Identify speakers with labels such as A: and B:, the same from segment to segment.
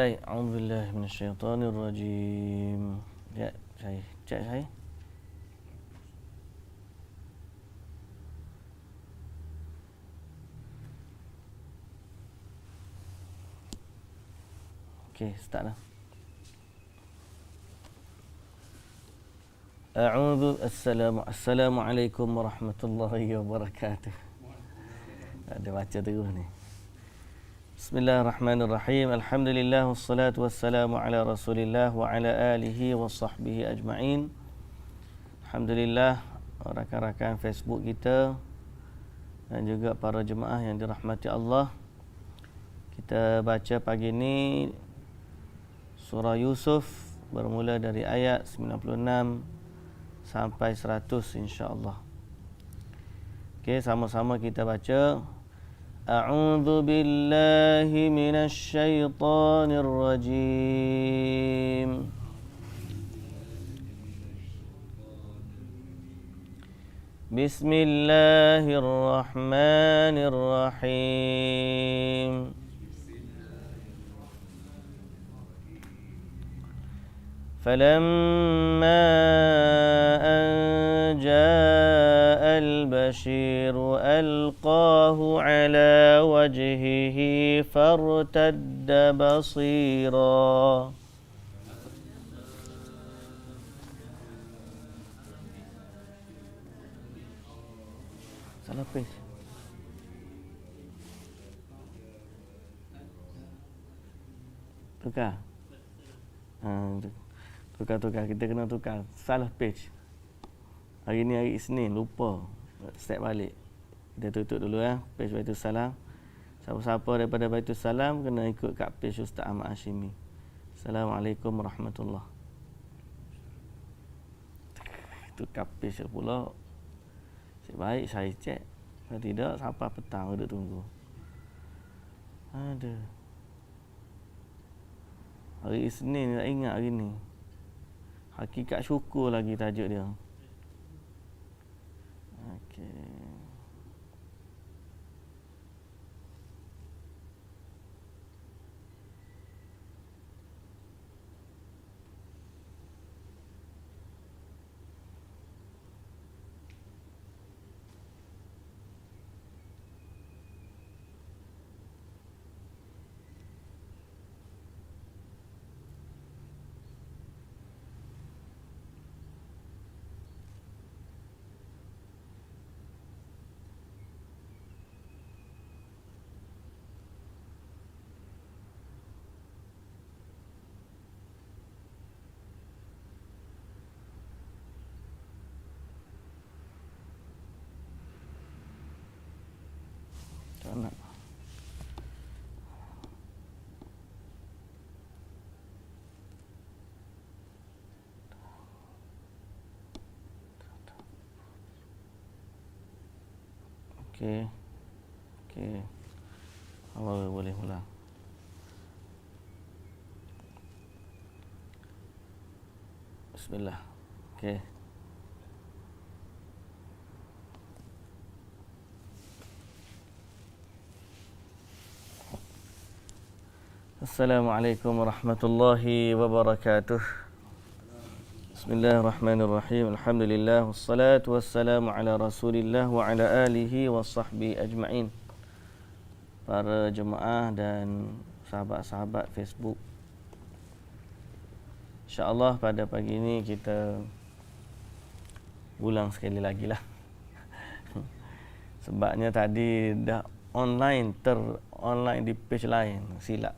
A: Baik, a'udzubillahi minasyaitonirrajim. Ya, saya cek saya. Okey, start dah. Assalamualaikum warahmatullahi wabarakatuh. Ada baca terus ni. Bismillahirrahmanirrahim. Alhamdulillah wassalatu wassalamu ala Rasulillah wa ala alihi wa sahbihi ajma'in. Alhamdulillah rakan-rakan Facebook kita dan juga para jemaah yang dirahmati Allah. Kita baca pagi ni surah Yusuf bermula dari ayat 96 sampai 100 insya-Allah. Okey, sama-sama kita baca. A'udzu billahi minasy syaithanir rajim. Bismillahirrahmanirrahim. فلما أن جاء البشير ألقاه على وجهه فارتد بصيرا. Salah page. Tukar. Tukar. Kita kena tukar. Salah page. Hari ni hari Isnin. Lupa. Step balik. Kita tutup dulu ya. Page Baitul Salam. Siapa-siapa daripada Baitul Salam kena ikut kat page Ustaz Ahmad Hashimi. Assalamualaikum warahmatullahi. Tukar page pula. Baik saya cek. Kalau tidak, sampai petang duduk tunggu. Ada. Hari Isnin tak ingat hari ni. Hakikat syukur lagi tajuk dia. Okey. Nak. Okey. Awal boleh mula. Bismillah. Okey. Assalamualaikum warahmatullahi wabarakatuh. Bismillahirrahmanirrahim. Alhamdulillah wassalatu wassalamu ala Rasulillah wa ala alihi wa sahbihi ajma'in. Para jemaah dan sahabat-sahabat Facebook. Insya-Allah pada pagi ini kita ulang sekali lagi lah. Sebabnya tadi dah online di page lain, silap.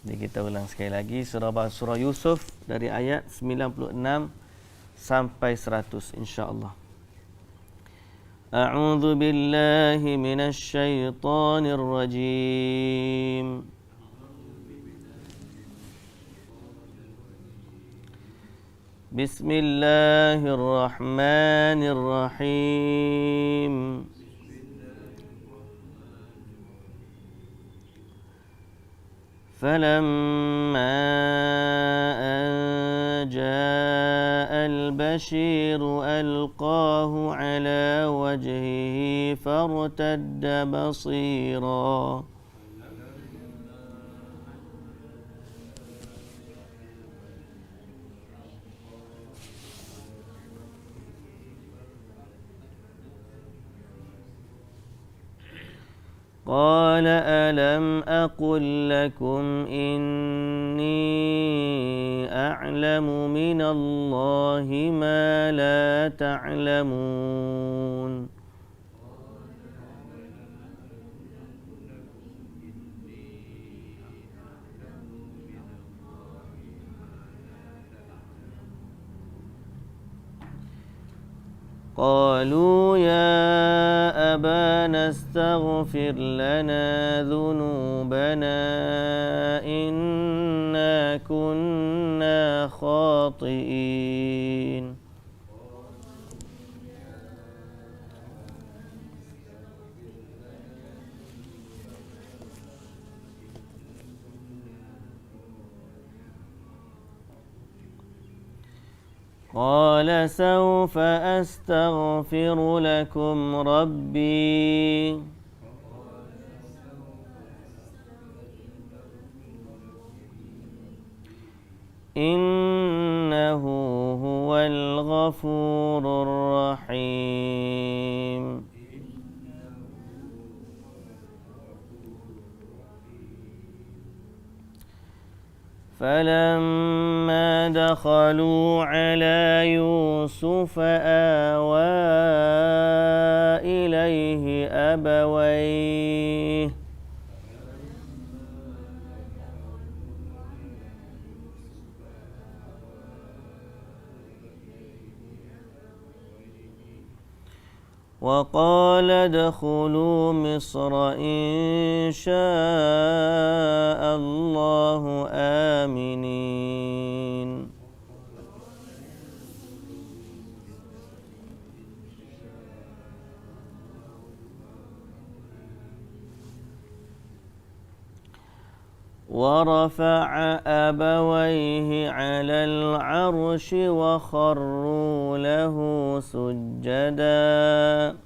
A: Jadi kita ulang sekali lagi surah Yusuf dari ayat 96 sampai 100 insya-Allah. A'udzu billahi minasy syaithanir rajim. Bismillahirrahmanirrahim. فلما أن جاء البشير ألقاه على وجهه فارتد بصيرا قال ألم أقل لكم إني أعلم من الله ما لا تعلمون قالوا يا أبانا استغفر لنا ذنوبنا إنا كنا خاطئين قال سوف أستغفر لكم ربي إنه هو الغفور الرحيم فلما دخلوا على يوسف آوى إليه أبويه وقال ادخلوا مصر إن شاء الله آمنين ورفع أبويه على العرش وخروا له سجدا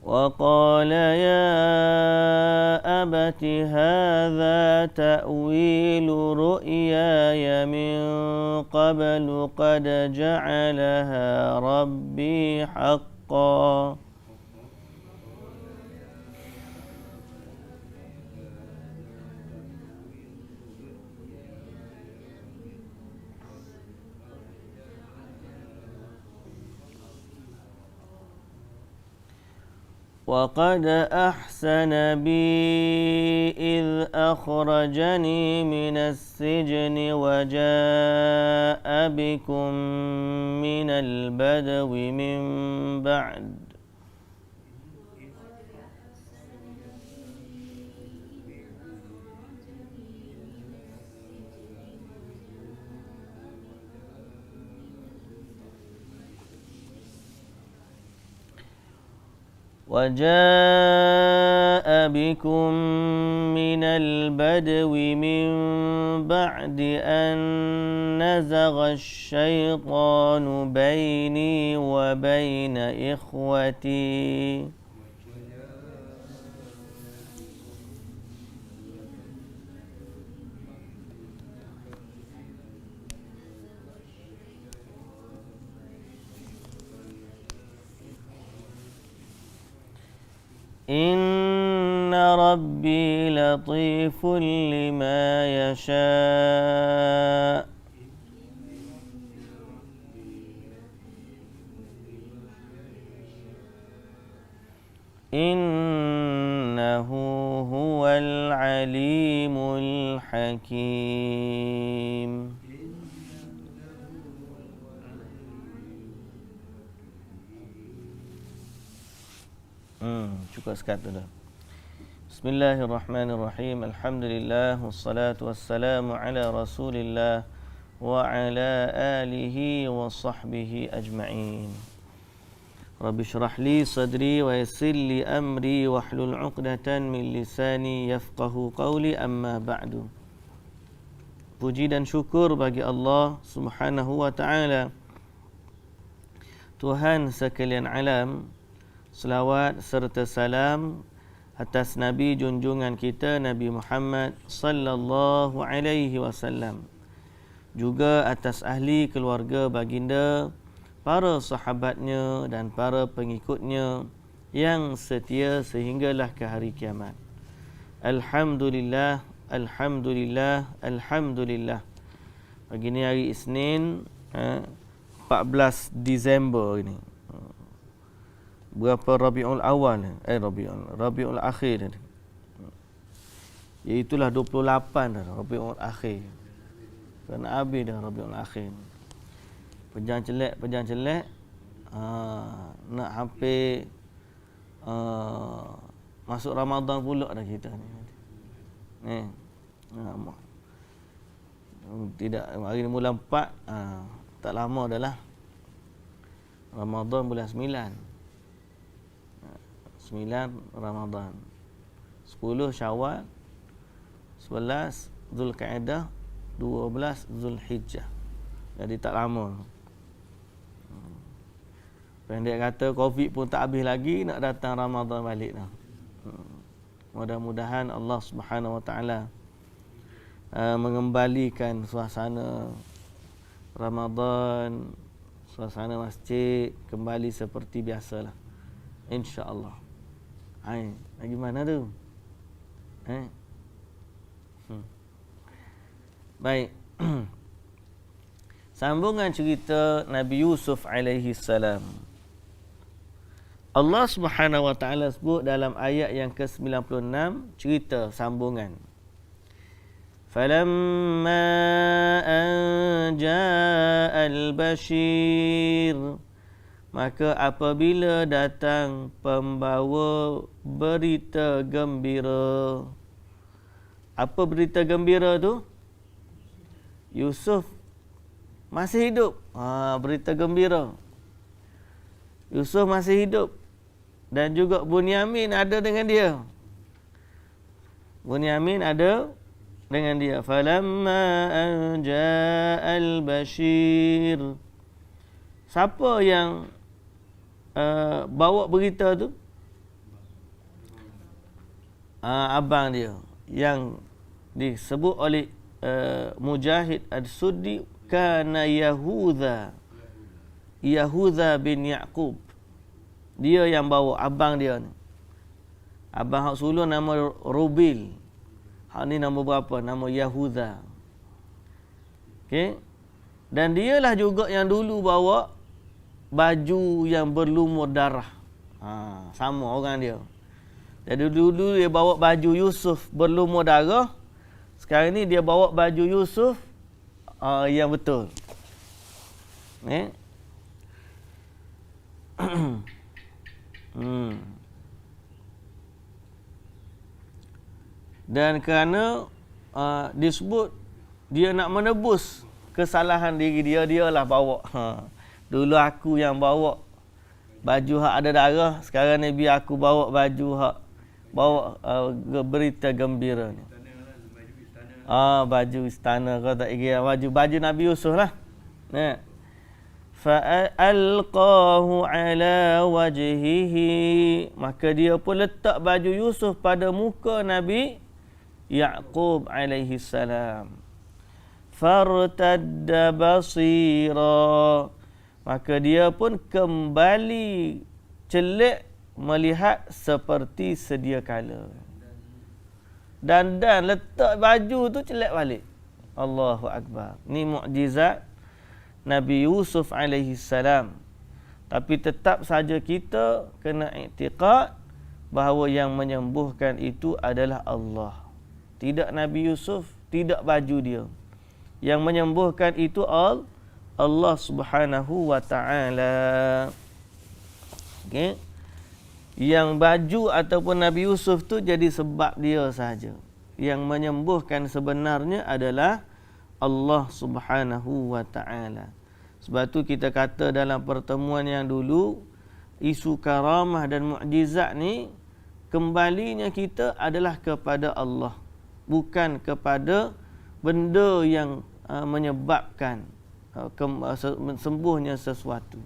A: وقال يا أبت هذا تأويل رؤياي من قبل قد جعلها ربي حقا وقد أحسن بي إذ أخرجني من السجن وجاء بكم من البدو من بعد أن نزغ الشيطان بيني وبين إخوتي إن ربي لطيف لما يشاء إنه هو العليم الحكيم. Cukup sekat tu dah. Bismillahirrahmanirrahim. Alhamdulillah wassalatu wassalamu ala Rasulillah wa ala alihi wa sahbihi ajma'in. Rabbi syrah li sadri wa yassir li amri wa hlul 'uqdatan min lisani yafqahu qawli, amma ba'du. Puji dan syukur bagi Allah Subhanahu wa taala, Tuhan sekalian alam. Selawat serta salam atas Nabi junjungan kita Nabi Muhammad sallallahu alaihi wasallam, juga atas ahli keluarga baginda, para sahabatnya dan para pengikutnya yang setia sehinggalah ke hari kiamat. Alhamdulillah, alhamdulillah, alhamdulillah. Pagi ni hari Isnin 14 Disember ini. Berapa Rabiul Awal Rabiul Akhir ni. Iaitulah 28 dah Rabiul Akhir. Kena habis dah Rabiul Akhir. Pejang celek. Nak hampir masuk Ramadan pula dah kita ni. Tidak, hari ni bulan 4, tak lama dah lah. Ramadan bulan 9. 9 Ramadan. 10 Syawal, 11 Zulkaidah, 12 Zulhijjah. Jadi tak lama. Pendek kata Covid pun tak habis lagi, nak datang Ramadan balik dah. Mudah-mudahan Allah Subhanahu Wa Taala mengembalikan suasana Ramadan, suasana masjid kembali seperti biasalah. Insya-Allah. Lagi mana tu? Baik. Sambungan cerita Nabi Yusuf alaihi salam. Allah Subhanahu Wa Taala sebut dalam ayat yang ke-96 cerita sambungan. Falamma an jaa al-bashir, maka apabila datang pembawa berita gembira. Apa berita gembira tu? Yusuf masih hidup. Berita gembira. Yusuf masih hidup. Dan juga Bunyamin ada dengan dia. Bunyamin ada dengan dia. Falamma an ja'al bashir. Siapa yang bawa berita tu? Abang dia. Yang disebut oleh Mujahid Ad-Suddi kana Yahuda bin Yaqub. Dia yang bawa, abang dia ni. Abang hak sulung nama Rubil. Hak ni nama berapa? Nama Yahuda. Okey. Dan dialah juga yang dulu bawa baju yang berlumur darah. Sama orang dia. Jadi dulu dia bawa baju Yusuf berlumur darah. Sekarang ni dia bawa baju Yusuf yang betul. Dan kerana disebut dia nak menebus kesalahan diri dia, dialah bawa. Dulu aku yang bawa baju hak ada darah, sekarang ni biar aku bawa baju hak bawa berita gembira ni. Baju istana kau tak kira baju Nabi Yusuf lah. Fa'alqahu ala wajhihi, maka dia pun letak baju Yusuf pada muka Nabi Yaqub alaihi salam. Fartadda basira, maka dia pun kembali celik melihat seperti sedia kala. Dan letak baju tu celik balik. Allahu Akbar. Ni mukjizat Nabi Yusuf alaihi salam. Tapi tetap saja kita kena i'tiqad bahawa yang menyembuhkan itu adalah Allah. Tidak Nabi Yusuf, tidak baju dia. Yang menyembuhkan itu Allah Subhanahu wa taala. Okey. Yang baju ataupun Nabi Yusuf tu jadi sebab dia saja. Yang menyembuhkan sebenarnya adalah Allah Subhanahu wa taala. Sebab tu kita kata dalam pertemuan yang dulu, isu karamah dan mukjizat ni kembalinya kita adalah kepada Allah, bukan kepada benda yang menyebabkan sembuhnya sesuatu.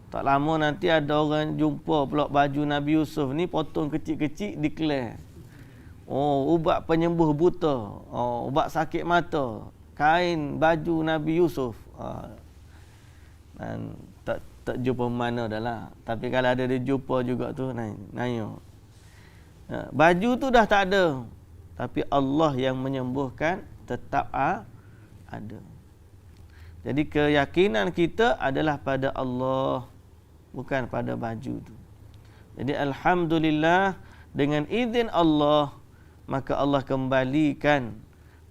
A: Tak lama nanti ada orang jumpa pula baju Nabi Yusuf ni potong kecil-kecil declare. Oh, ubat penyembuh buta. Oh, ubat sakit mata. Kain baju Nabi Yusuf. Dan tak jumpa mana dah lah. Tapi kalau ada dia jumpa juga tu, nanya. Baju tu dah tak ada. Tapi Allah yang menyembuhkan tetap ada. Jadi keyakinan kita adalah pada Allah, bukan pada baju tu. Jadi alhamdulillah, dengan izin Allah, maka Allah kembalikan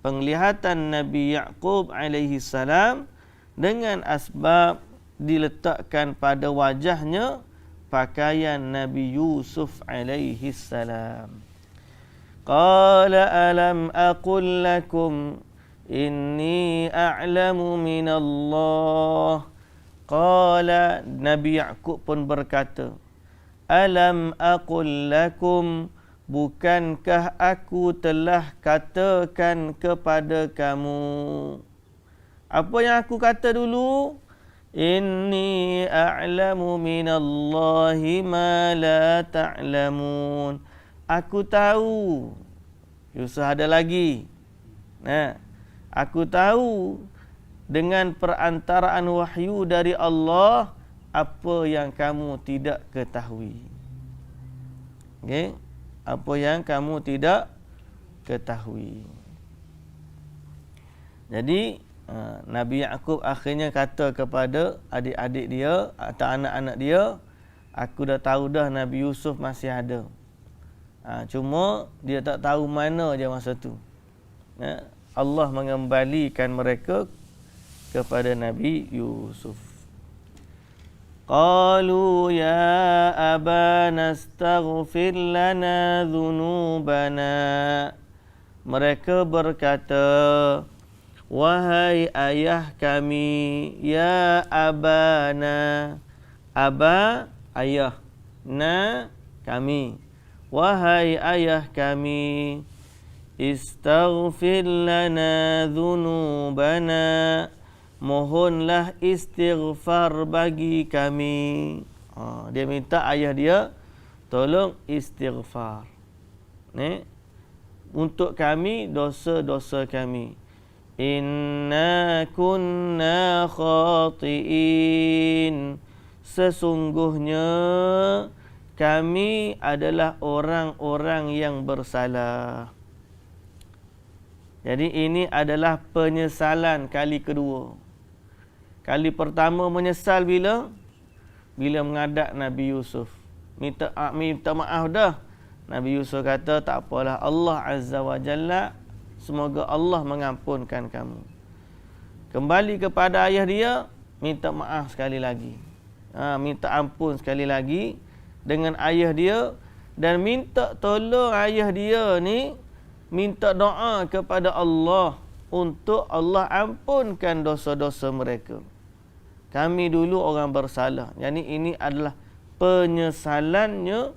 A: penglihatan Nabi Yaqub alaihi salam dengan asbab diletakkan pada wajahnya pakaian Nabi Yusuf alaihi salam. Qala alam aqul lakum inni a'lamu minallah. Qala, Nabi Yaqub pun berkata, alam aqul lakum, bukankah aku telah katakan kepada kamu? Apa yang aku kata dulu? Inni a'lamu minallahi ma la ta'lamun. Aku tahu. Yusuf ada lagi. Aku tahu dengan perantaraan wahyu dari Allah apa yang kamu tidak ketahui. Okey? Apa yang kamu tidak ketahui. Jadi Nabi Yaqub akhirnya kata kepada adik-adik dia atau anak-anak dia, aku dah tahu dah Nabi Yusuf masih ada. Cuma dia tak tahu mana je masa tu. Allah mengembalikan mereka kepada Nabi Yusuf. Qalu ya abana astaghfir lana dhunubana. Mereka berkata, wahai ayah kami, ya abana. Aba, ayah. Na, kami. Wahai ayah kami, istaghfir lana dhunubana. Mohonlah istighfar bagi kami. Dia minta ayah dia tolong istighfar. Untuk kami, dosa-dosa kami. Inna kunna khati'in. Sesungguhnya kami adalah orang-orang yang bersalah. Jadi ini adalah penyesalan kali kedua. Kali pertama menyesal bila menghadap Nabi Yusuf. Minta maaf dah. Nabi Yusuf kata, tak apalah, Allah Azza wa Jalla, semoga Allah mengampunkan kamu. Kembali kepada ayah dia, minta maaf sekali lagi. Minta ampun sekali lagi dengan ayah dia, dan minta tolong ayah dia ni, minta doa kepada Allah untuk Allah ampunkan dosa-dosa mereka. Kami dulu orang bersalah. Yani ini adalah penyesalannya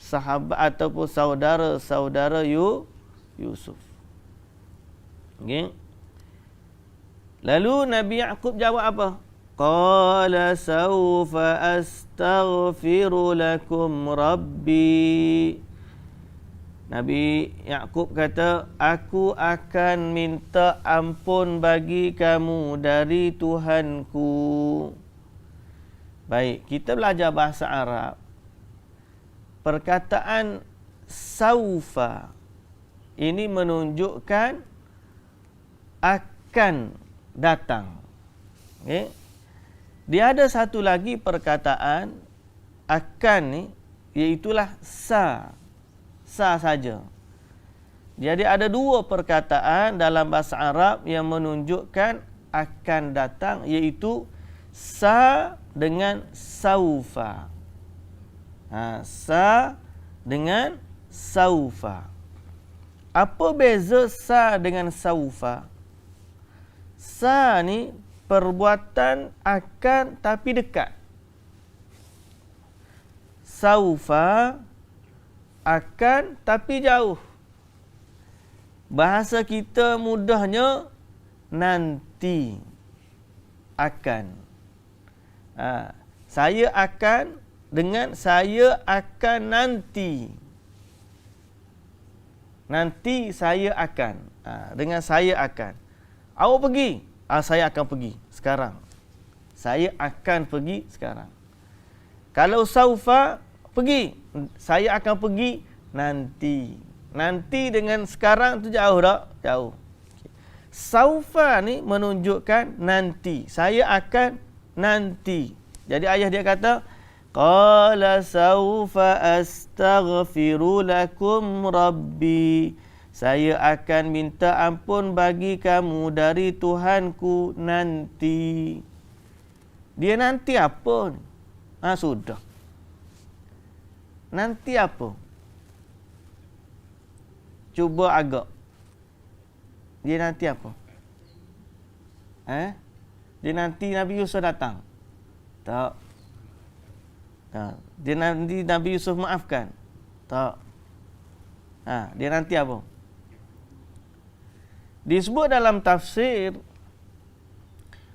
A: sahabat ataupun saudara-saudara Yusuf. Okay. Lalu Nabi Yaqub jawab apa? Qala sawfa astaghfiru lakum rabbi. Nabi Yaqub kata, aku akan minta ampun bagi kamu dari Tuhanku. Baik, kita belajar bahasa Arab. Perkataan saufa ini menunjukkan akan datang. Okay? Dia ada satu lagi perkataan akan ni, iaitulah sa saja. Jadi ada dua perkataan dalam bahasa Arab yang menunjukkan akan datang, iaitu sa dengan saufa. Sa dengan saufa. Apa beza sa dengan saufa? Sa ni perbuatan akan tapi dekat. Saufa akan tapi jauh. Bahasa kita mudahnya nanti akan. Saya akan dengan saya akan nanti. Nanti saya akan. Dengan saya akan. Awak pergi. Saya akan pergi sekarang. Saya akan pergi sekarang. Kalau saufa, pergi. Saya akan pergi nanti. Nanti dengan sekarang tu jauh tak? Jauh. Saufa ni menunjukkan nanti. Saya akan nanti. Jadi ayah dia kata, qala saufa astaghfiru lakum rabbi. Saya akan minta ampun bagi kamu dari Tuhanku nanti. Dia nanti apa ni? Sudah. Nanti apa? Cuba agak. Dia nanti apa? Dia nanti Nabi Yusuf datang? Tak. Dia nanti Nabi Yusuf maafkan? Tak. Dia nanti apa? Disebut dalam tafsir,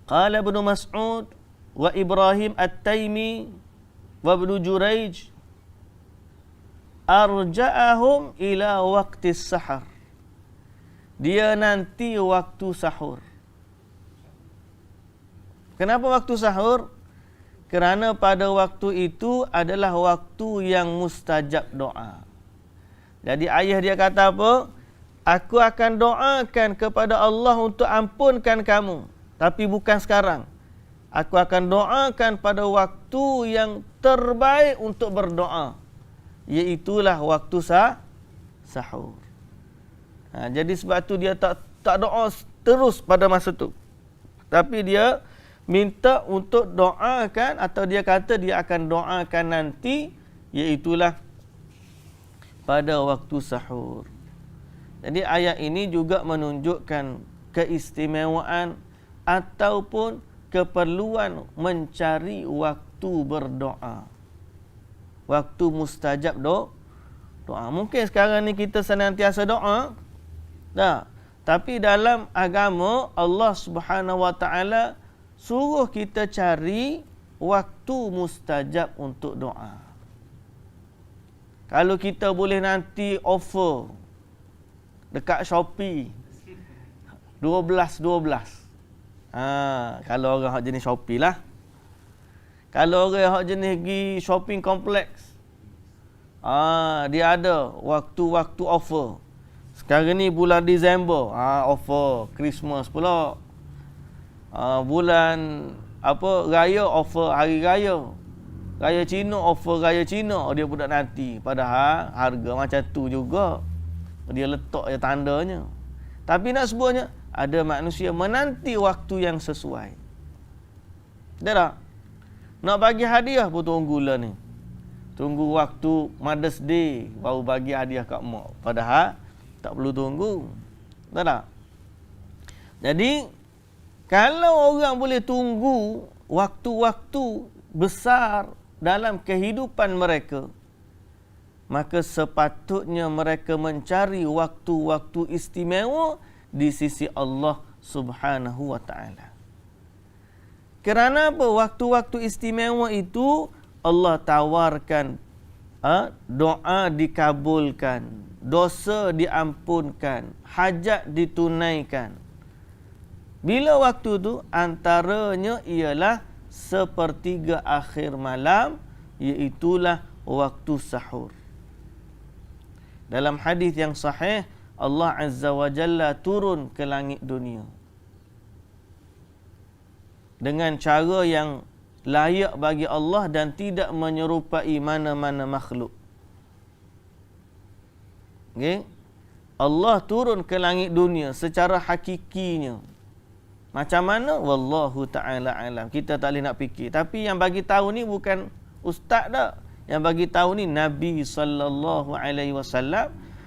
A: qala Ibnu Mas'ud wa Ibrahim At-Taimi wa Ibnu Jurayj arja'ahum ila waqti sahar. Dia nanti waktu sahur. Kenapa waktu sahur? Kerana pada waktu itu adalah waktu yang mustajab doa. Jadi ayah dia kata apa? Aku akan doakan kepada Allah untuk ampunkan kamu. Tapi bukan sekarang. Aku akan doakan pada waktu yang terbaik untuk berdoa. Iaitulah waktu sahur. Jadi sebab tu dia tak doa terus pada masa tu. Tapi dia minta untuk doakan, atau dia kata dia akan doakan nanti, iaitulah pada waktu sahur. Jadi ayat ini juga menunjukkan keistimewaan ataupun keperluan mencari waktu berdoa. Waktu mustajab doa. Mungkin sekarang ni kita senantiasa doa. Tak. Tapi dalam agama Allah Subhanahu Wa Taala suruh kita cari waktu mustajab untuk doa. Kalau kita boleh nanti offer dekat Shopee 12. Kalau orang hak jenis Shopee lah. Kalau orang hak jenis pergi shopping kompleks, dia ada waktu-waktu offer. Sekarang ni bulan Disember, offer Christmas pula. Bulan raya, offer hari raya. Raya Cina, offer raya Cina. Dia budak nanti. Padahal harga macam tu juga. Dia letak je tandanya. Tapi nak sebutnya, ada manusia menanti waktu yang sesuai. Ada tak? Nak bagi hadiah pun tunggulah ni. Tunggu waktu Mother's Day baru bagi hadiah kat mak. Padahal tak perlu tunggu. Ada tak? Jadi, kalau orang boleh tunggu waktu-waktu besar dalam kehidupan mereka, maka sepatutnya mereka mencari waktu-waktu istimewa di sisi Allah Subhanahu Wa Taala. Kerana apa? Waktu-waktu istimewa itu Allah tawarkan doa dikabulkan, dosa diampunkan, hajat ditunaikan. Bila waktu tu? Antaranya ialah sepertiga akhir malam, iaitulah waktu sahur. Dalam hadis yang sahih, Allah Azza wa Jalla turun ke langit dunia dengan cara yang layak bagi Allah dan tidak menyerupai mana-mana makhluk. Okay? Allah turun ke langit dunia secara hakikinya. Macam mana? Wallahu ta'ala alam. Kita tak boleh nak fikir. Tapi yang bagi tahu ni bukan ustaz dah. Yang bagi tahu ni Nabi SAW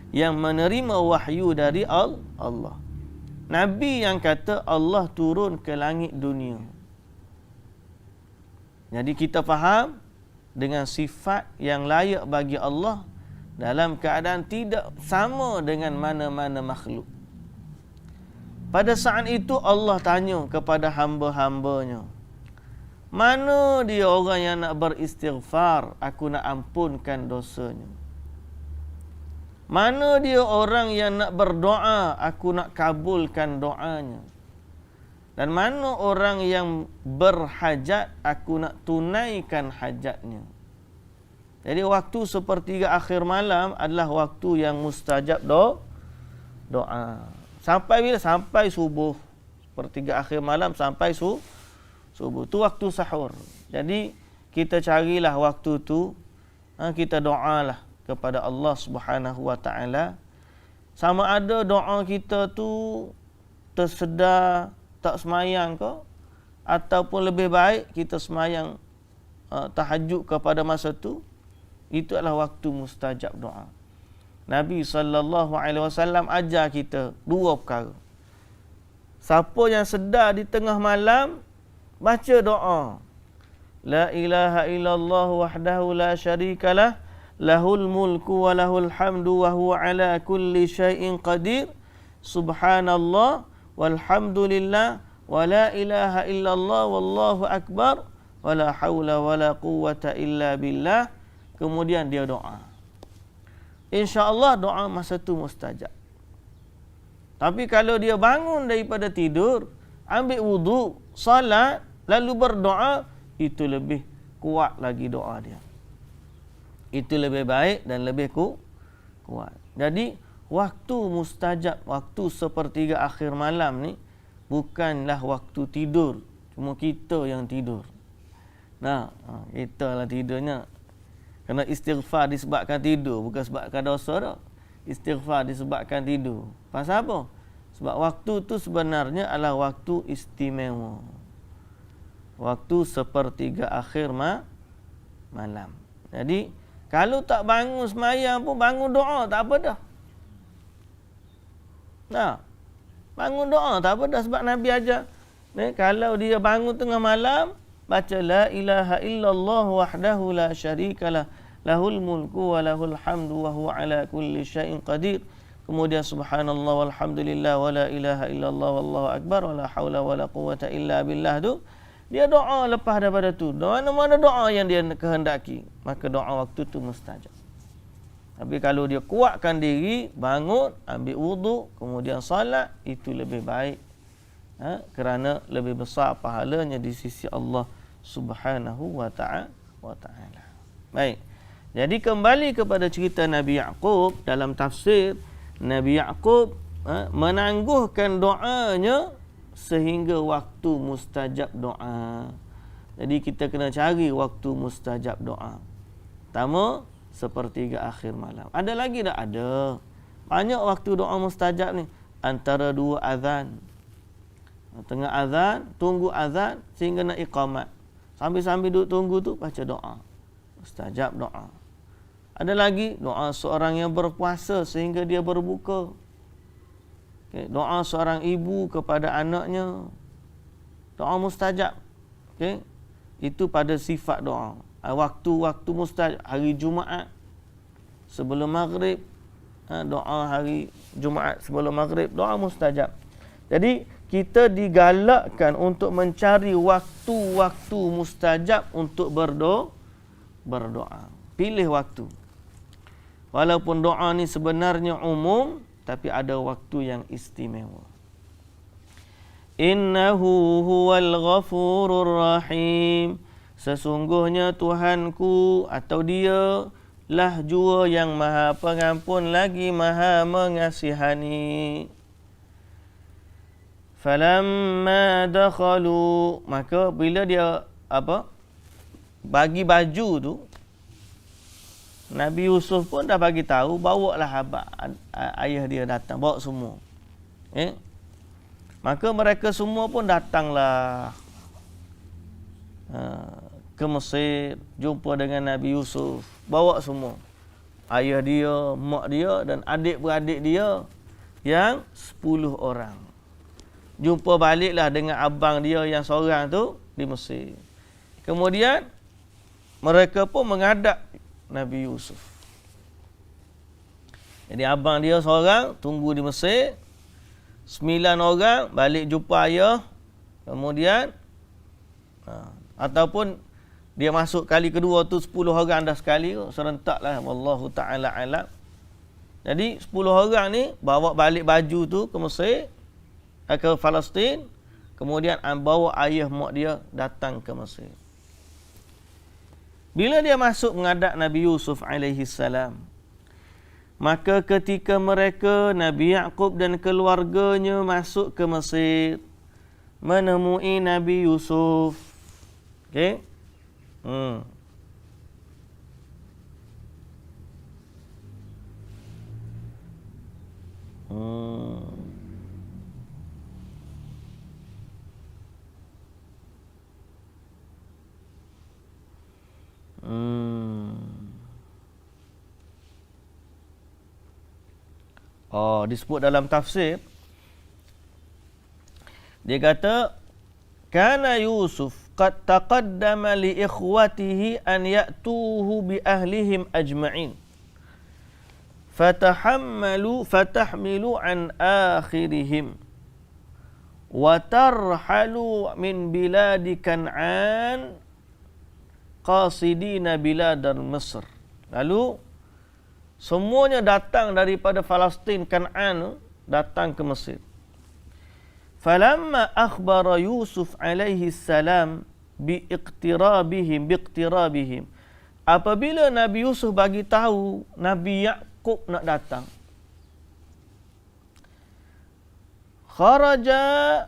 A: yang menerima wahyu dari Allah. Nabi yang kata Allah turun ke langit dunia. Jadi kita faham dengan sifat yang layak bagi Allah dalam keadaan tidak sama dengan mana-mana makhluk. Pada saat itu Allah tanya kepada hamba-hambanya, mana dia orang yang nak beristighfar, aku nak ampunkan dosanya. Mana dia orang yang nak berdoa, aku nak kabulkan doanya. Dan mana orang yang berhajat, aku nak tunaikan hajatnya. Jadi waktu sepertiga akhir malam adalah waktu yang mustajab doa. Sampai bila? Sampai subuh. Sepertiga akhir malam sampai subuh. Tu waktu sahur. Jadi kita carilah waktu tu, kita doalah kepada Allah Subhanahu Wa Taala. Sama ada doa kita tu tersedar tak semayang ke, ataupun lebih baik kita semayang tahajud kepada masa tu, itu adalah waktu mustajab doa. Nabi SAW ajar kita dua perkara. Siapa yang sedar di tengah malam, baca doa. La ilaha illallah wahdahu la syarikalah, lahul mulku wa lahul hamdu wa huwa ala kulli syai'in qadir. Subhanallah walhamdulillah wa la ilaha illallah wallahu akbar wa la hawla wa la quwwata illa billah. Kemudian dia doa. InsyaAllah doa masa tu mustajab. Tapi kalau dia bangun daripada tidur, ambil wudu, salat, lalu berdoa, itu lebih kuat lagi doa dia. Itu lebih baik dan lebih kuat. Jadi waktu mustajab, waktu sepertiga akhir malam ni bukanlah waktu tidur. Cuma kita yang tidur. Nah, kita lah tidurnya. Kerana istighfar disebabkan tidur, bukan sebabkan dosa dah. Istighfar disebabkan tidur. Pasal apa? Sebab waktu tu sebenarnya adalah waktu istimewa. Waktu sepertiga akhir malam. Jadi, kalau tak bangun semayang pun bangun doa, tak apa dah. Nah, bangun doa tak apa dah, sebab Nabi ajar. Kalau dia bangun tengah malam, baca la ilaha illallah wahdahu la syarikalah, lahul mulku wa lahul hamdu wa huwa ala kulli syai'in qadir. Kemudian subhanallah walhamdulillah wa la ilaha illallah wallahu akbar wa la hawla wa la quwwata illa billah tu. Dia doa lepas daripada tu. Mana-mana doa yang dia kehendaki, maka doa waktu tu mustajab. Tapi kalau dia kuatkan diri, bangun, ambil wudu, kemudian salat, itu lebih baik. Kerana lebih besar pahalanya di sisi Allah Subhanahu wa ta'ala. Baik. Jadi kembali kepada cerita Nabi Yaqub, dalam tafsir, Nabi Yaqub menangguhkan doanya sehingga waktu mustajab doa. Jadi kita kena cari waktu mustajab doa. Pertama, sepertiga akhir malam. Ada lagi tak? Ada. Banyak waktu doa mustajab ni. Antara dua azan. Tengah azan, tunggu azan sehingga nak iqamat. Sambil-sambil duduk tunggu tu, baca doa. Mustajab doa. Ada lagi doa seorang yang berpuasa sehingga dia berbuka. Okay. Doa seorang ibu kepada anaknya. Doa mustajab. Okay. Itu pada sifat doa. Waktu-waktu mustajab. Hari Jumaat sebelum maghrib. Doa hari Jumaat sebelum maghrib. Doa mustajab. Jadi kita digalakkan untuk mencari waktu-waktu mustajab untuk berdoa. Pilih waktu. Walaupun doa ni sebenarnya umum, tapi ada waktu yang istimewa. Innahu huwal ghafurur rahim. Sesungguhnya Tuhanku atau Dia lah jua yang Maha Pengampun lagi Maha Mengasihani. Falamma dakhalu, maka bila dia bagi baju tu, Nabi Yusuf pun dah bagi tahu, bawalah ayah dia datang, bawa semua. Maka mereka semua pun datanglah ke Mesir, jumpa dengan Nabi Yusuf, bawa semua. Ayah dia, mak dia dan adik-beradik dia yang 10 orang. Jumpa baliklah dengan abang dia yang seorang tu di Mesir. Kemudian mereka pun menghadap Nabi Yusuf. Jadi abang dia seorang tunggu di Mesir. 9 orang balik jumpa ayah. Kemudian ataupun dia masuk kali kedua tu 10 orang dah sekali, serentaklah, wallahu taala alam. Jadi 10 orang ni bawa balik baju tu ke Mesir, ke Palestin, kemudian bawa ayah mak dia datang ke Mesir. Bila dia masuk menghadap Nabi Yusuf alaihi salam, maka ketika mereka, Nabi Yaqub dan keluarganya masuk ke Mesir, menemui Nabi Yusuf. Okey? Disebut dalam tafsir, dia kata kana Yusuf qad taqaddama li ikhwatihi an ya'tuhu bi ahlihim ajma'in fatahmilu an akhirihim wa tarhalu min biladi Kan'an qasidina biladar Mesir. Lalu semuanya datang daripada Palestin, Kan'an, datang ke Mesir. Falamma akhbara Yusuf alaihi salam biiqtirabihim. Apabila Nabi Yusuf bagi tahu Nabi Yaqub nak datang, kharaja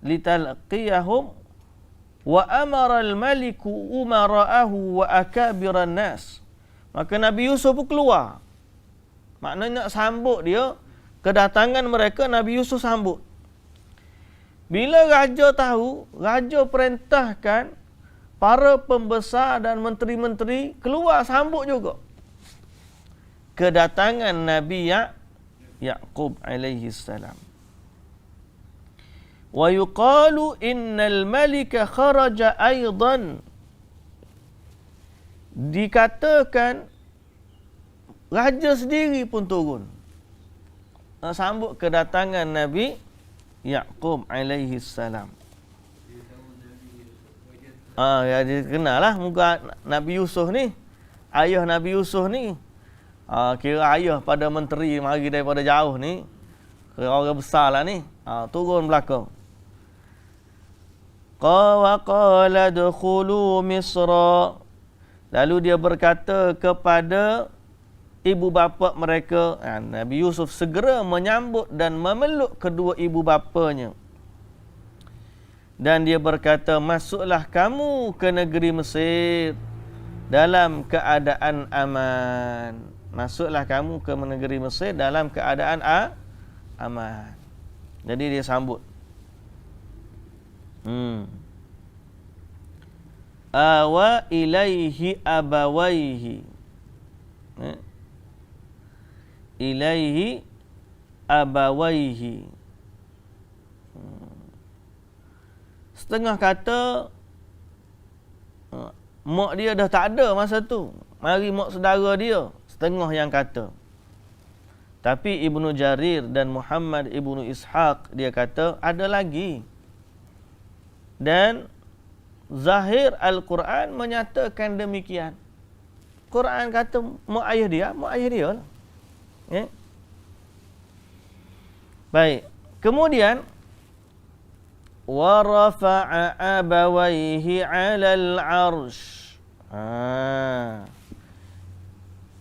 A: litalaqiyahum wa amara al-maliku umara'ahu wa akabiran nas. Maka Nabi Yusuf pun keluar. Maknanya nak sambut dia, kedatangan mereka Nabi Yusuf sambut. Bila raja tahu, raja perintahkan para pembesar dan menteri-menteri keluar sambut juga kedatangan Nabi Yaqub alaihi salam. Wa yuqalu innal malika kharaja aidan. Dikatakan raja sendiri pun turun sambut kedatangan Nabi Yaqub alaihi salam. Ya, dia kenallah muka Nabi Yusuf ni, ayah Nabi Yusuf ni. Kira ayah pada menteri mari daripada jauh ni, kira orang besar lah ni. Turun belakang. Qala dukhulu Misra. Lalu dia berkata kepada ibu bapa mereka, Nabi Yusuf segera menyambut dan memeluk kedua ibu bapanya. Dan dia berkata, masuklah kamu ke negeri Mesir dalam keadaan aman. Masuklah kamu ke negeri Mesir dalam keadaan aman. Jadi dia sambut. Awa ilaihi abawaihi. Ilaihi abawaihi. Setengah kata mak dia dah tak ada masa tu, mari mak saudara dia. Setengah yang kata. Tapi Ibnu Jarir dan Muhammad Ibnu Ishaq dia kata ada lagi. Dan zahir Al-Quran menyatakan demikian. Quran kata mak ayah dia lah. Baik. Kemudian wa rafa'a abawaihi 'alal 'arsy.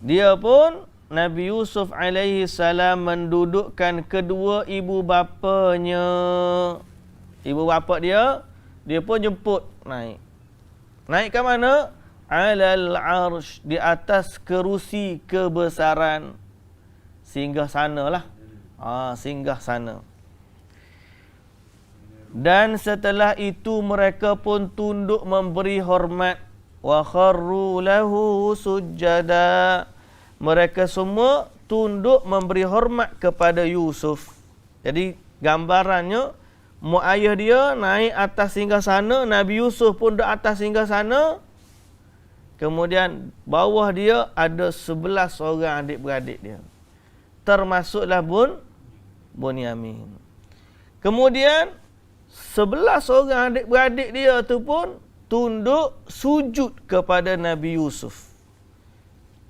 A: Dia pun Nabi Yusuf alaihi salam mendudukkan kedua ibu bapanya. Ibu bapa dia pun jemput naik. Naik ke mana? 'Alal 'arsy, di atas kerusi kebesaran. Singgah sanalah. Singgah sana. Dan setelah itu mereka pun tunduk memberi hormat. Wa kharru lahu sujada. Mereka semua tunduk memberi hormat kepada Yusuf. Jadi gambarannya, mak ayah dia naik atas singgah sana, Nabi Yusuf pun di atas singgah sana. Kemudian bawah dia ada 11 orang adik-beradik dia. Termasuklah Bunyamin. Kemudian 11 orang adik-beradik dia tu pun tunduk sujud kepada Nabi Yusuf.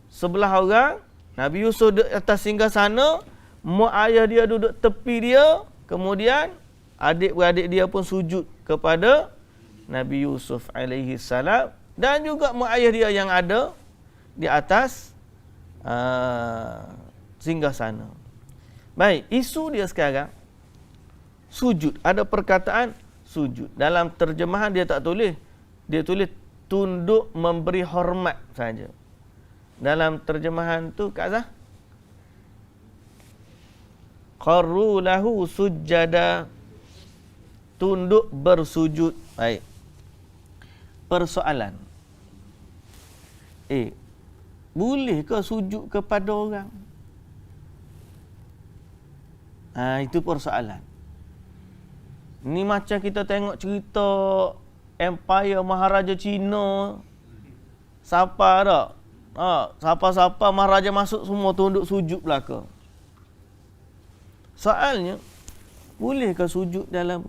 A: Sebelah orang, Nabi Yusuf duduk atas singgasana, mak ayah dia duduk tepi dia, kemudian adik-beradik dia pun sujud kepada Nabi Yusuf alaihi salam, dan juga mak ayah dia yang ada di atas singgasana. Baik, isu dia sekarang sujud. Ada perkataan sujud. Dalam terjemahan dia tak tulis. Dia tulis tunduk memberi hormat saja. Dalam terjemahan tu Kak Azhar, qarru lahu sujjada, tunduk bersujud. Baik. Persoalan. Boleh ke sujud kepada orang? Itu persoalan. Ni macam kita tengok cerita Empire Maharaja Cina. Siapa tak? Siapa-siapa Maharaja masuk semua tunduk sujud belaka. Soalnya, boleh ke sujud dalam...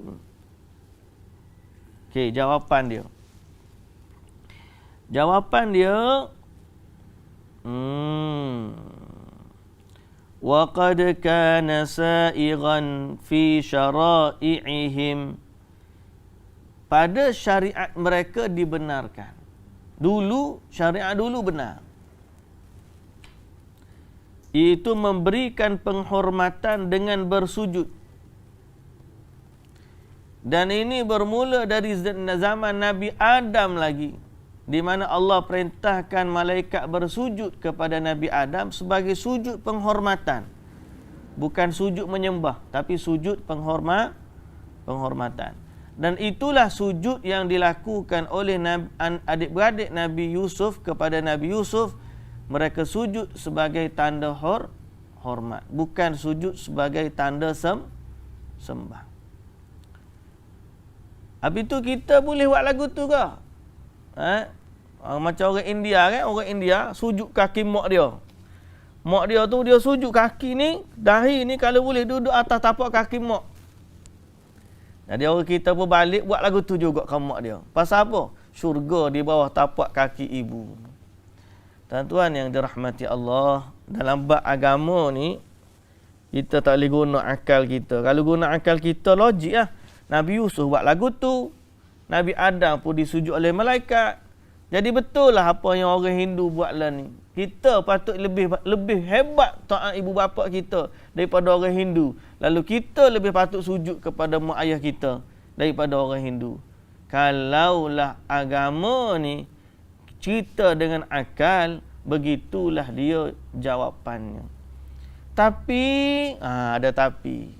A: Okey, jawapan dia. Jawapan dia... وَقَدْ كَانَ سَائِغًا فِي شَرَائِعِهِمْ. Pada syariat mereka dibenarkan. Dulu, syariat dulu benar. Iaitu memberikan penghormatan dengan bersujud. Dan ini bermula dari zaman Nabi Adam lagi, di mana Allah perintahkan malaikat bersujud kepada Nabi Adam sebagai sujud penghormatan. Bukan sujud menyembah, tapi sujud penghormatan. Dan itulah sujud yang dilakukan oleh adik-beradik Nabi Yusuf kepada Nabi Yusuf. Mereka sujud sebagai tanda hormat, bukan sujud sebagai tanda sembah. Habis tu kita boleh buat lagu tu ke? Macam orang India kan, orang India sujud kaki mak dia. Mak dia tu dia sujud kaki ni, dahi ni kalau boleh duduk atas tapak kaki mak. Jadi orang kita pun balik buat lagu tu juga ke mak dia. Pasal apa? Syurga di bawah tapak kaki ibu. Tuan-tuan yang dirahmati Allah, dalam bab agama ni kita tak boleh guna akal kita. Kalau guna akal kita logik lah. Nabi Yusuf buat lagu tu, Nabi Adam pun disujud oleh malaikat. Jadi betul lah apa yang orang Hindu buat lah ni. Kita patut lebih hebat taat ibu bapa kita daripada orang Hindu. Lalu kita lebih patut sujud kepada mak ayah kita daripada orang Hindu. Kalaulah agama ni cerita dengan akal, begitulah dia jawapannya. Tapi, ada tapi.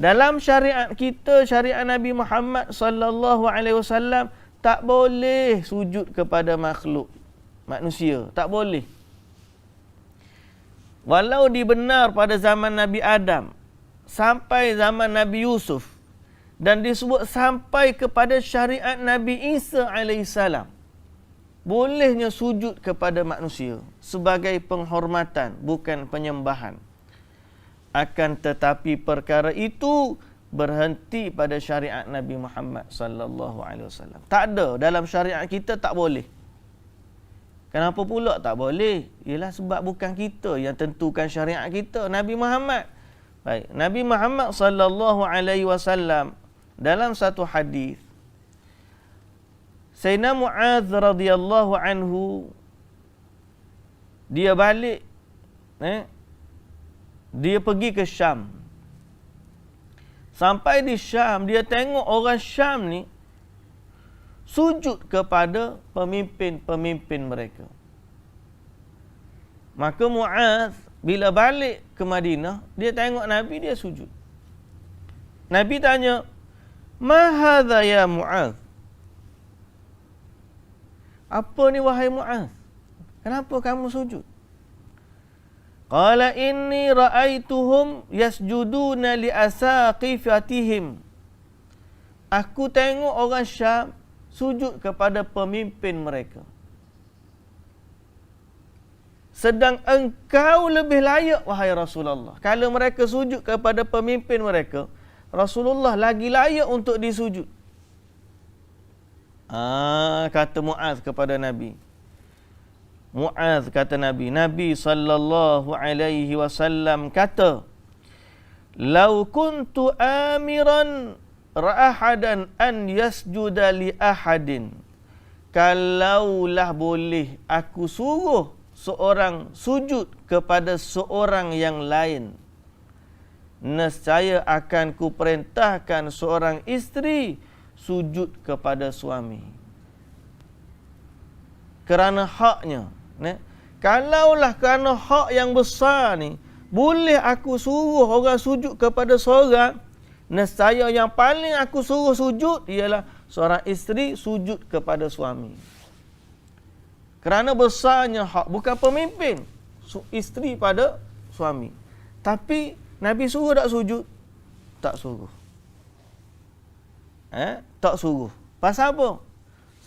A: Dalam syariat kita, syariat Nabi Muhammad sallallahu alaihi wasallam, tak boleh sujud kepada makhluk manusia, tak boleh. Walau dibenar pada zaman Nabi Adam sampai zaman Nabi Yusuf, dan disebut sampai kepada syariat Nabi Isa alaihissalam, bolehnya sujud kepada manusia sebagai penghormatan, bukan penyembahan. Akan tetapi perkara itu berhenti pada syariat Nabi Muhammad sallallahu alaihi wasallam. Tak ada dalam syariat kita, tak boleh. Kenapa pula tak boleh? Ialah sebab bukan kita yang tentukan syariat kita, Nabi Muhammad. Baik, Nabi Muhammad sallallahu alaihi wasallam dalam satu hadis, Sayyidina Mu'adz radhiyallahu anhu, dia balik, dia pergi ke Syam. Sampai di Syam, dia tengok orang Syam ni sujud kepada pemimpin-pemimpin mereka. Maka Mu'adz bila balik ke Madinah, dia tengok Nabi, dia sujud. Nabi tanya, "Ma hadza ya Mu'adz?" Apa ni wahai Mu'adz? Kenapa kamu sujud? Qala inni ra'aituhum yasjuduna li asaqifatihim. Aku tengok orang Syam sujud kepada pemimpin mereka. Sedang engkau lebih layak wahai Rasulullah. Kalau mereka sujud kepada pemimpin mereka, Rasulullah lagi layak untuk disujud. Kata Muaz kepada Nabi. Muaz kata Nabi. Nabi sallallahu alaihi wasallam kata, "Lau kuntu amiran ra'ahadan an yasjuda li ahadin." Kalaulah boleh aku suruh seorang sujud kepada seorang yang lain, nescaya akan ku perintahkan seorang isteri sujud kepada suami. Kerana haknya. Kalaulah kerana hak yang besar ni, boleh aku suruh orang sujud kepada seorang, nescaya yang paling aku suruh sujud ialah seorang isteri sujud kepada suami. Kerana besarnya hak, bukan pemimpin, isteri pada suami. Tapi Nabi suruh tak sujud? Tak suruh. Tak suruh. Pasal apa?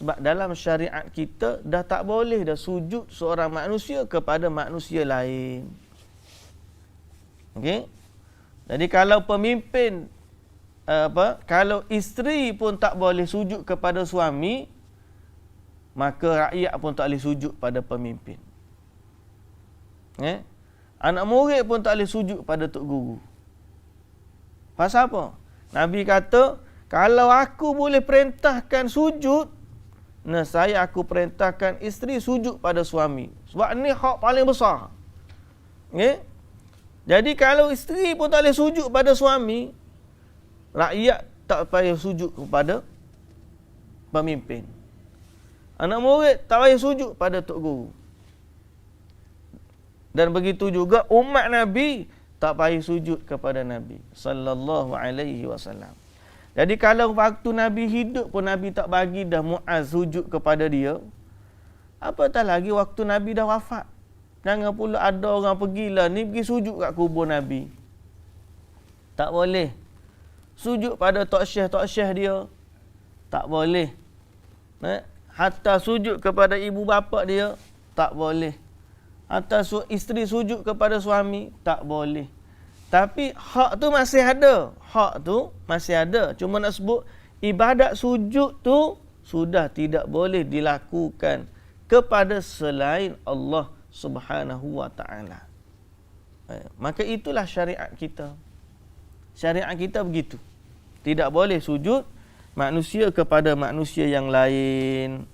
A: Sebab dalam syariat kita dah tak boleh dah sujud seorang manusia kepada manusia lain. Okey? Jadi kalau pemimpin kalau isteri pun tak boleh sujud kepada suami, maka rakyat pun tak boleh sujud pada pemimpin. Anak murid pun tak boleh sujud pada tok guru. Pasal apa? Nabi kata, kalau aku boleh perintahkan sujud, saya aku perintahkan isteri sujud pada suami. Sebab ni hak paling besar. Jadi kalau isteri pun tak boleh sujud pada suami, rakyat tak payah sujud kepada pemimpin. Anak murid tak payah sujud pada tok guru. Dan begitu juga umat Nabi tak payah sujud kepada Nabi sallallahu alaihi wasallam. Jadi kalau waktu Nabi hidup pun Nabi tak bagi dah Muaz sujud kepada dia, apatah lagi waktu Nabi dah wafat. Jangan pula ada orang pergilah ni pergi sujud kat kubur Nabi. Tak boleh. Sujud pada tok syekh dia tak boleh. Hatta sujud kepada ibu bapa dia tak boleh. Hatta isteri sujud kepada suami tak boleh. Tapi hak tu masih ada. Hak tu masih ada. Cuma nak sebut ibadat sujud tu sudah tidak boleh dilakukan kepada selain Allah Subhanahu wa taala. Maka itulah syariat kita. Syariat kita begitu. Tidak boleh sujud manusia kepada manusia yang lain.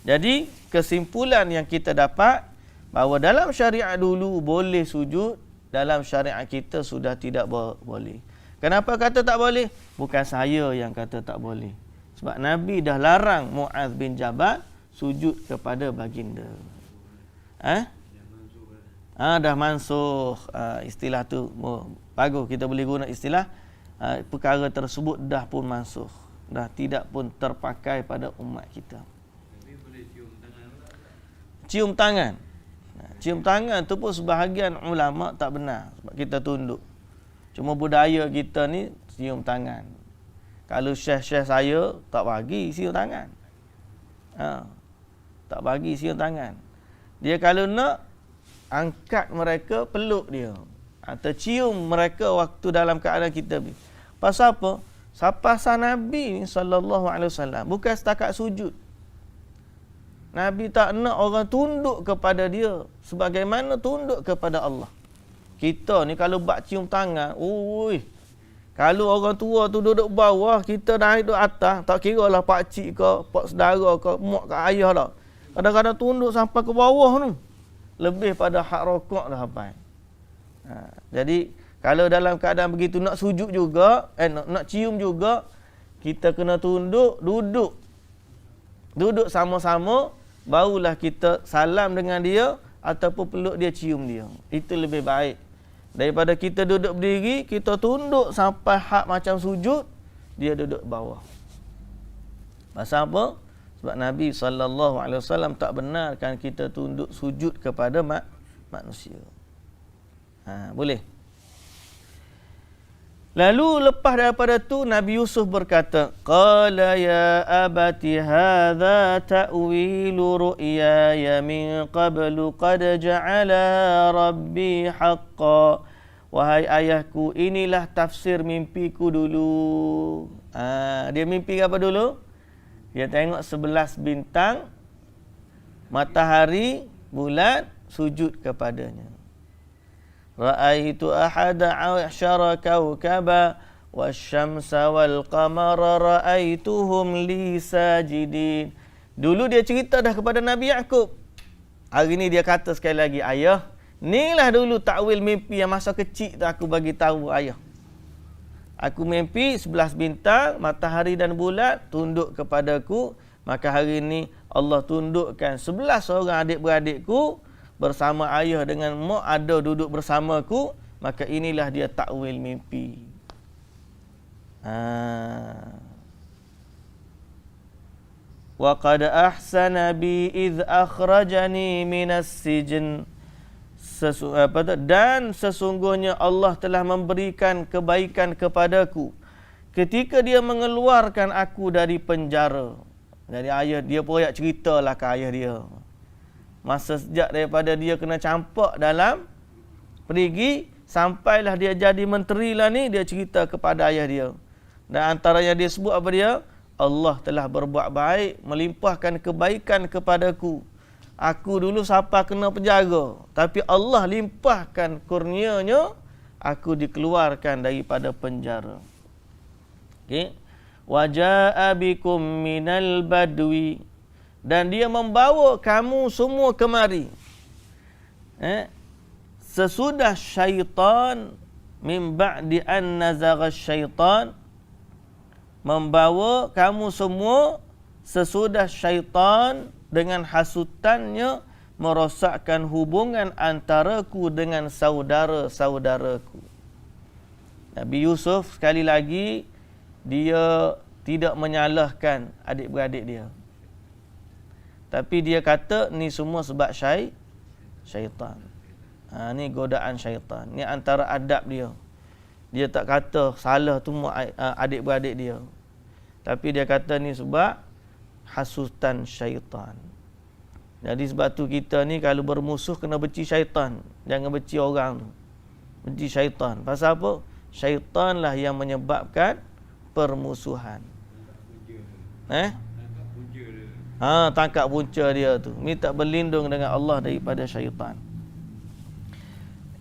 A: Jadi kesimpulan yang kita dapat bahawa dalam syariat dulu boleh sujud, dalam syariat kita sudah tidak boleh. Kenapa kata tak boleh? Bukan saya yang kata tak boleh. Sebab Nabi dah larang Muaz bin Jabal sujud kepada baginda. Dah mansuh. Istilah tu bagus, kita boleh guna istilah perkara tersebut dah pun mansuh, dah tidak pun terpakai pada umat kita. Tapi boleh cium tangan pula. Cium tangan. Cium tangan tu pun sebahagian ulama tak benar sebab kita tunduk. Cuma budaya kita ni cium tangan. Kalau syekh-syekh saya tak bagi cium tangan. Tak bagi cium tangan. Dia kalau nak angkat mereka, peluk dia atau cium mereka waktu dalam keadaan kita. Pasal apa? Pasal Nabi sallallahu alaihi wasallam bukan setakat sujud. Nabi tak nak orang tunduk kepada dia sebagaimana tunduk kepada Allah. Kita ni kalau bak cium tangan, kalau orang tua tu duduk bawah, kita dah duduk atas, tak kira lah pak cik ke, pak saudara ke, mak ke ayah dah. Kadang-kadang tunduk sampai ke bawah tu. Lebih pada hak rokok dah sampai. Jadi kalau dalam keadaan begitu nak sujud juga, nak cium juga, kita kena tunduk, duduk sama-sama, barulah kita salam dengan dia ataupun peluk dia, cium dia. Itu lebih baik daripada kita duduk berdiri, kita tunduk sampai hak macam sujud, dia duduk bawah. Pasal apa? Sebab Nabi SAW tak benarkan kita tunduk sujud kepada manusia. Boleh. Lalu lepas daripada tu Nabi Yusuf berkata, qala ya abati hadza ta'wilu ru'yaya min qablu qad ja'ala rabbi haqqan. Wahai ayahku, inilah tafsir mimpiku dulu. Dia mimpi apa dulu? Dia tengok 11 bintang, matahari, bulan, sujud kepadanya. Ra'aitu ahada 'asyara kawkaba wasyamsa wal qamara ra'aituhum li sajidin. Dulu dia cerita dah kepada Nabi Yaqub. Hari ni dia kata sekali lagi, ayah, inilah dulu takwil mimpi yang masa kecil tu aku bagi tahu ayah. Aku mimpi 11 bintang, matahari dan bulan tunduk kepadaku. Maka hari ini Allah tundukkan 11 orang adik-beradikku bersama ayah dengan mak ada duduk bersamaku. Maka inilah dia takwil mimpi. Wa qad ahsana bi idh akhrajani minas sijn. Dan sesungguhnya Allah telah memberikan kebaikan kepadaku ketika dia mengeluarkan aku dari penjara. Jadi ayah dia poyak ceritalah ke ayah dia. Masa sejak daripada dia kena campak dalam perigi sampailah dia jadi menteri lah ni, dia cerita kepada ayah dia. Dan antaranya dia sebut apa dia? Allah telah berbuat baik, melimpahkan kebaikan kepadaku. Aku dulu siapa kena penjara, tapi Allah limpahkan kurnianya, aku dikeluarkan daripada penjara. Okey. Wa jaa bikum minal badwi, dan dia membawa kamu semua kemari. Sesudah syaitan, min ba'di an nazagha syaitan, membawa kamu semua sesudah syaitan dengan hasutannya merosakkan hubungan antaraku dengan saudara-saudaraku. Nabi Yusuf sekali lagi dia tidak menyalahkan adik-beradik dia. Tapi dia kata ni semua sebab syaitan. Ni godaan syaitan. Ni antara adab dia. Dia tak kata salah tu adik-beradik dia. Tapi dia kata ni sebab hasutan syaitan. Jadi sebab tu kita ni kalau bermusuh kena benci syaitan. Jangan benci orang tu. Benci syaitan. Pasal apa? Syaitanlah yang menyebabkan permusuhan. Tangkap punca dia tu. Minta berlindung dengan Allah daripada syaitan.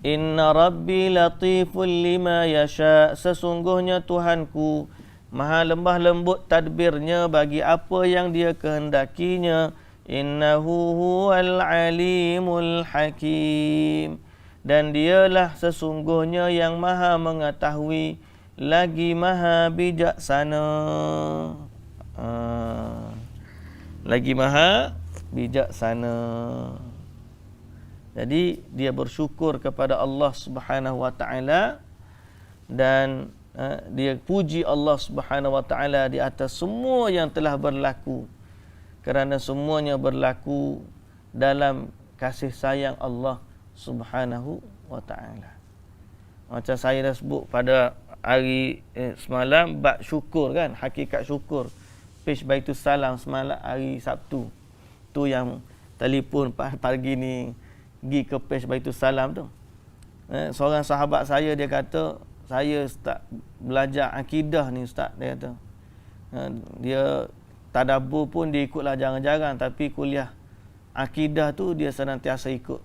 A: Inna rabbi latiful lima yasha. Sesungguhnya Tuhanku maha lembah lembut tadbirnya bagi apa yang dia kehendakinya. Innahu huwal alimul hakim. Dan dialah sesungguhnya yang maha mengetahui lagi maha bijaksana. Lagi maha bijaksana. Jadi dia bersyukur kepada Allah Subhanahu wa taala dan dia puji Allah Subhanahu wa taala di atas semua yang telah berlaku, kerana semuanya berlaku dalam kasih sayang Allah Subhanahu wa taala. Macam saya dah sebut pada hari semalam bab syukur kan, hakikat syukur. Page Baitus Salam semalam hari Sabtu. Tu yang telefon pagi ni pergi ke page Baitus Salam tu. Seorang sahabat saya dia kata, saya start belajar akidah ni ustaz, dia kata. Dia tadabbur pun dia ikutlah jarang-jarang, tapi kuliah akidah tu dia senantiasa ikut.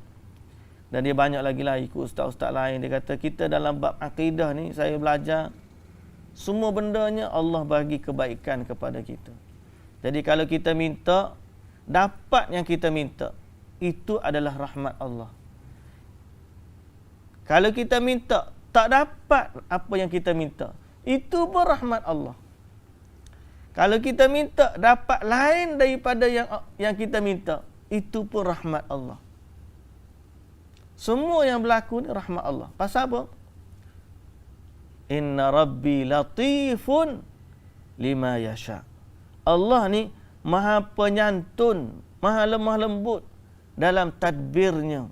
A: Dan dia banyak lagi lah ikut ustaz-ustaz lain. Dia kata kita dalam bab akidah ni saya belajar semua bendanya Allah bagi kebaikan kepada kita. Jadi kalau kita minta, dapat yang kita minta, itu adalah rahmat Allah. Kalau kita minta, tak dapat apa yang kita minta, itu pun rahmat Allah. Kalau kita minta, dapat lain daripada yang kita minta, itu pun rahmat Allah. Semua yang berlaku ni rahmat Allah. Pasal apa? Inna rabbi latifun lima yasha. Allah ni maha penyantun, maha lemah lembut dalam tadbirnya.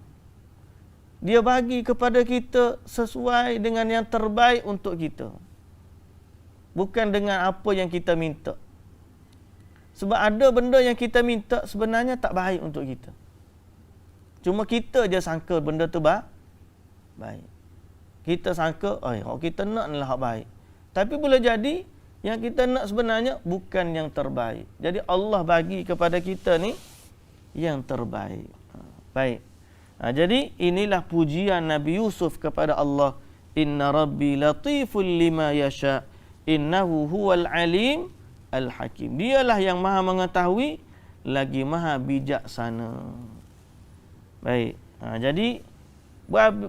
A: Dia bagi kepada kita sesuai dengan yang terbaik untuk kita. Bukan dengan apa yang kita minta. Sebab ada benda yang kita minta sebenarnya tak baik untuk kita. Cuma kita je sangka benda tu baik. Kita sangka, kita nak lah hak baik. Tapi boleh jadi Yang kita nak sebenarnya bukan yang terbaik. Jadi Allah bagi kepada kita ni yang terbaik. Baik. Jadi inilah pujian Nabi Yusuf kepada Allah. Inna Rabbi latiful lima yasha. Innahu huwal alim al-hakim. Dialah yang maha mengetahui lagi maha bijaksana. Baik. Jadi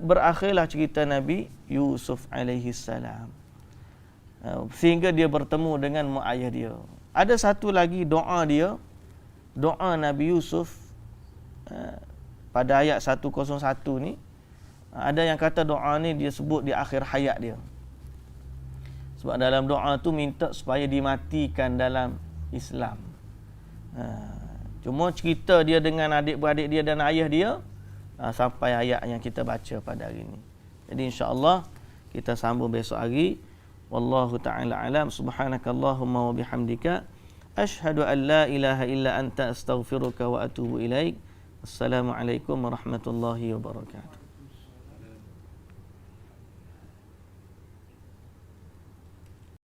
A: berakhirlah cerita Nabi Yusuf alaihi salam. Sehingga dia bertemu dengan mak ayah dia. Ada satu lagi doa dia. Doa Nabi Yusuf pada ayat 101 ni. Ada yang kata doa ni dia sebut di akhir hayat dia. Sebab dalam doa tu minta supaya dimatikan dalam Islam. Cuma cerita dia dengan adik-beradik dia dan ayah dia sampai ayat yang kita baca pada hari ini. Jadi insya-Allah kita sambung besok hari. Wallahu ta'ala alam. Subhanakallahumma wa bihamdika asyhadu an la ilaha illa anta astaghfiruka wa atubu ilaik. Assalamualaikum warahmatullahi wabarakatuh.